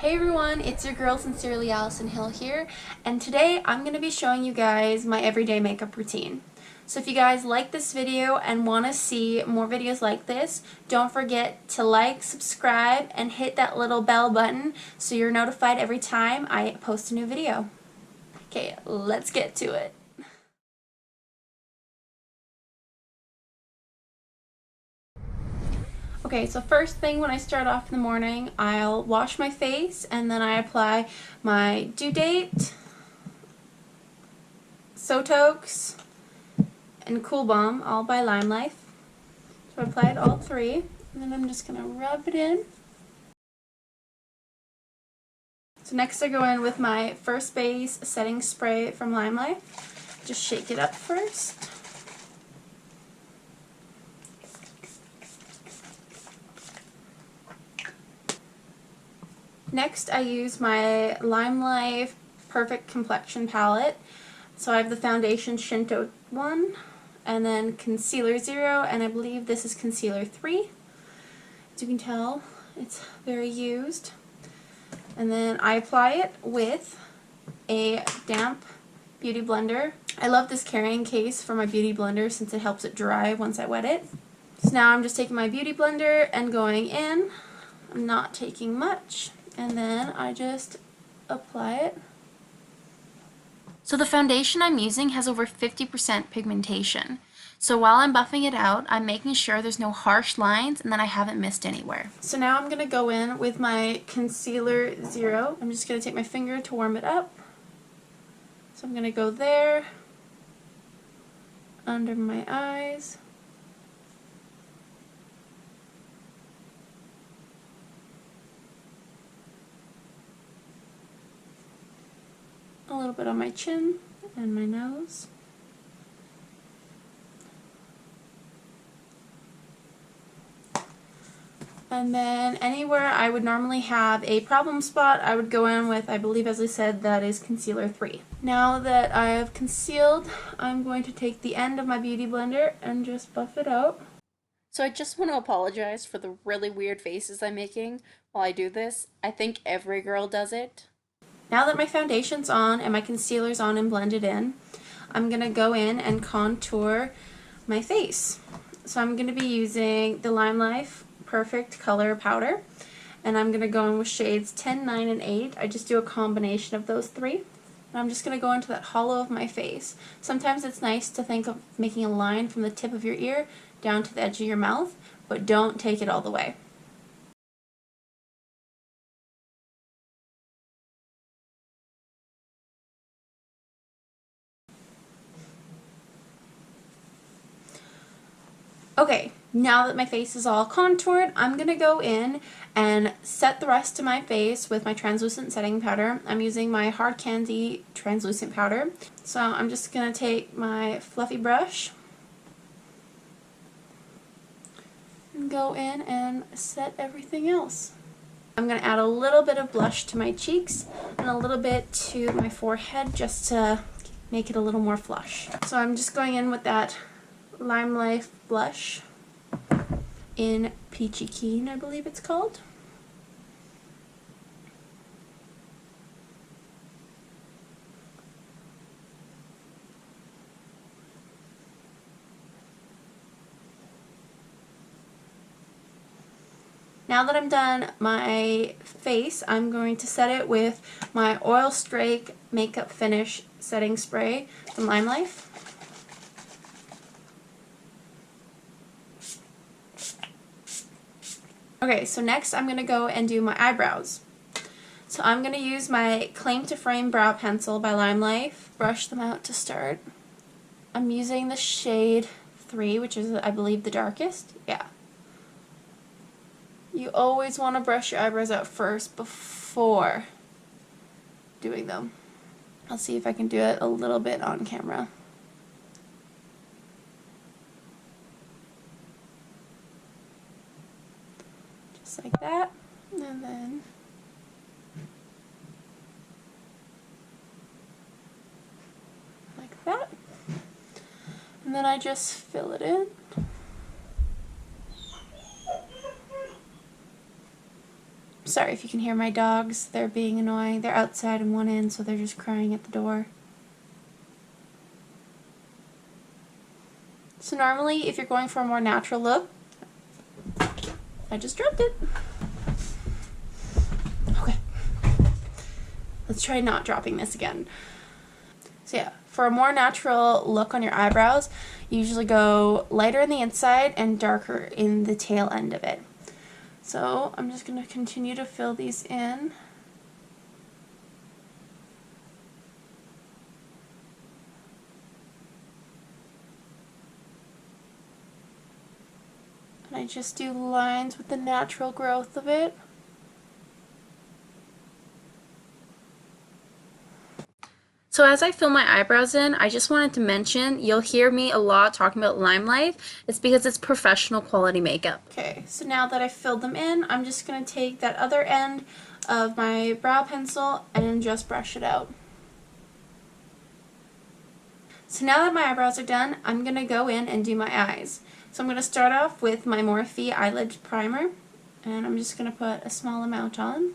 Hey everyone, it's your girl Sincerely Allison Hill here, and today I'm going to be showing you guys my everyday makeup routine. So if you guys like this video and want to see more videos like this, don't forget to like, subscribe, and hit that little bell button so you're notified every time I post a new video. Okay, let's get to it. Okay, so first thing when I start off in the morning, I'll wash my face and then I apply my due date, Sotox, and Cool Balm, all by Lime Life. So I applied all three, and then I'm just going to rub it in. So next I go in with my First Base setting spray from Lime Life. Just shake it up first. Next I use my Lime Life Perfect Complexion Palette. So I have the foundation Shinto 1, and then concealer 0, and I believe this is concealer 3. As you can tell, it's very used. And then I apply it with a damp beauty blender. I love this carrying case for my beauty blender since it helps it dry once I wet it. So now I'm just taking my beauty blender and going in. I'm not taking much. And then I just apply it. So the foundation I'm using has over 50% pigmentation. So while I'm buffing it out, I'm making sure there's no harsh lines and that I haven't missed anywhere. So now I'm going to go in with my concealer 0. I'm just going to take my finger to warm it up. So I'm going to go there, under my eyes, a little bit on my chin and my nose. And then anywhere I would normally have a problem spot, I would go in with, I believe as I said, that is concealer 3. Now that I have concealed, I'm going to take the end of my beauty blender and just buff it out. So I just want to apologize for the really weird faces I'm making while I do this. I think every girl does it. Now that my foundation's on and my concealer's on and blended in, I'm going to go in and contour my face. So I'm going to be using the Lime Life Perfect Color Powder, and I'm going to go in with shades 10, 9, and 8. I just do a combination of those three. And I'm just going to go into that hollow of my face. Sometimes it's nice to think of making a line from the tip of your ear down to the edge of your mouth, but don't take it all the way. Okay, now that my face is all contoured, I'm going to go in and set the rest of my face with my translucent setting powder. I'm using my Hard Candy translucent powder. So I'm just going to take my fluffy brush and go in and set everything else. I'm going to add a little bit of blush to my cheeks and a little bit to my forehead just to make it a little more flush. So I'm just going in with that Lime Life blush in Peachy Keen, I believe it's called. Now that I'm done my face, I'm going to set it with my Oil Strike Makeup Finish Setting Spray from Lime Life. Okay, so next I'm going to go and do my eyebrows. So I'm going to use my Claim to Frame Brow Pencil by Lime Life. Brush them out to start. I'm using the shade 3, which is, I believe, the darkest. Yeah. You always want to brush your eyebrows out first before doing them. I'll see if I can do it a little bit on camera. Just like that, and then like that, and then I just fill it in. Sorry if you can hear my dogs. They're being annoying. They're outside in one end, so they're just crying at the door. So normally, if you're going for a more natural look, I just dropped it. Okay. Let's try not dropping this again. So yeah, for a more natural look on your eyebrows, you usually go lighter in the inside and darker in the tail end of it. So I'm just going to continue to fill these in. And I just do lines with the natural growth of it. So as I fill my eyebrows in, I just wanted to mention, you'll hear me a lot talking about Lime Life. It's because it's professional quality makeup. Okay, so now that I've filled them in, I'm just going to take that other end of my brow pencil and just brush it out. So now that my eyebrows are done, I'm going to go in and do my eyes. So I'm going to start off with my Morphe eyelid primer, and I'm just going to put a small amount on.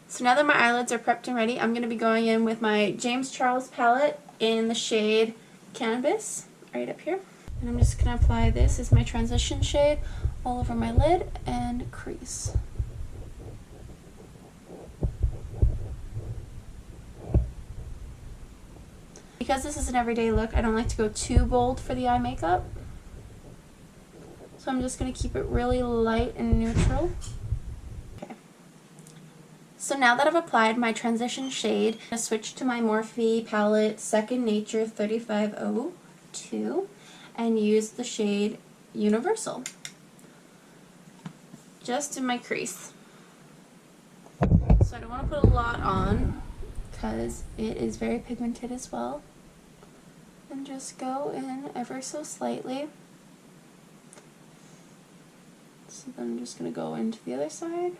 So now that my eyelids are prepped and ready, I'm going to be going in with my James Charles palette in the shade Canvas, right up here. And I'm just going to apply this as my transition shade all over my lid and crease. Because this is an everyday look, I don't like to go too bold for the eye makeup. So I'm just going to keep it really light and neutral. So now that I've applied my transition shade, I'm going to switch to my Morphe palette Second Nature 3502 and use the shade Universal just in my crease. So I don't want to put a lot on because it is very pigmented as well. And just go in ever so slightly. So then I'm just going to go into the other side.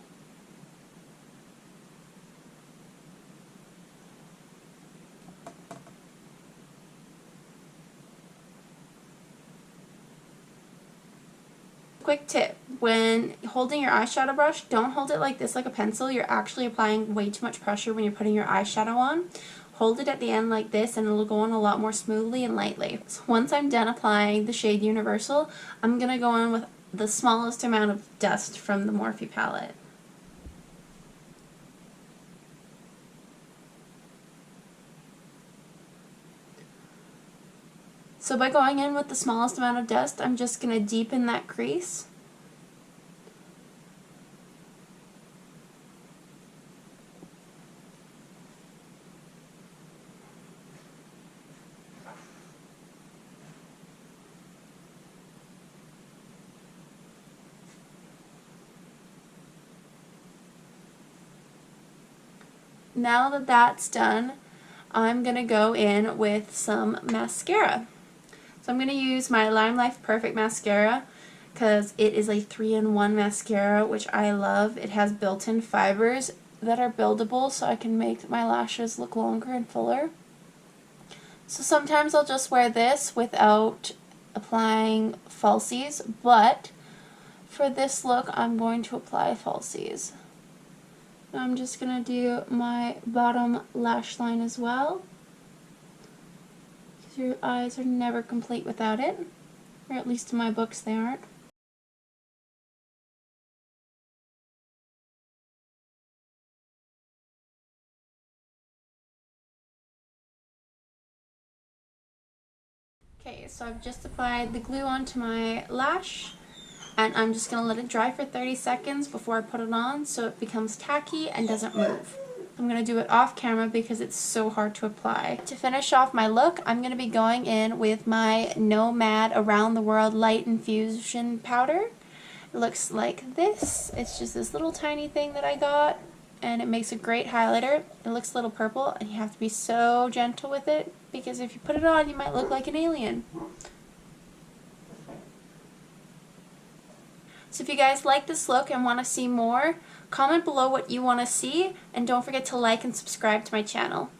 Quick tip, when holding your eyeshadow brush, don't hold it like this like a pencil. You're actually applying way too much pressure when you're putting your eyeshadow on. Hold it at the end like this and it'll go on a lot more smoothly and lightly. So once I'm done applying the shade Universal, I'm going to go in with the smallest amount of dust from the Morphe palette. So by going in with the smallest amount of dust, I'm just going to deepen that crease. Now that that's done, I'm going to go in with some mascara. So I'm going to use my Lime Life Perfect Mascara because it is a 3-in-1 mascara, which I love. It has built-in fibers that are buildable so I can make my lashes look longer and fuller. So sometimes I'll just wear this without applying falsies, but for this look I'm going to apply falsies. I'm just going to do my bottom lash line as well. Your eyes are never complete without it, or at least in my books they aren't. Okay, so I've just applied the glue onto my lash, and I'm just going to let it dry for 30 seconds before I put it on so it becomes tacky and doesn't move. I'm going to do it off camera because it's so hard to apply. To finish off my look, I'm going to be going in with my Nomad Around the World Light Infusion Powder. It looks like this. It's just this little tiny thing that I got, and it makes a great highlighter. It looks a little purple, and you have to be so gentle with it because if you put it on, you might look like an alien. So if you guys like this look and want to see more, comment below what you want to see, and don't forget to like and subscribe to my channel.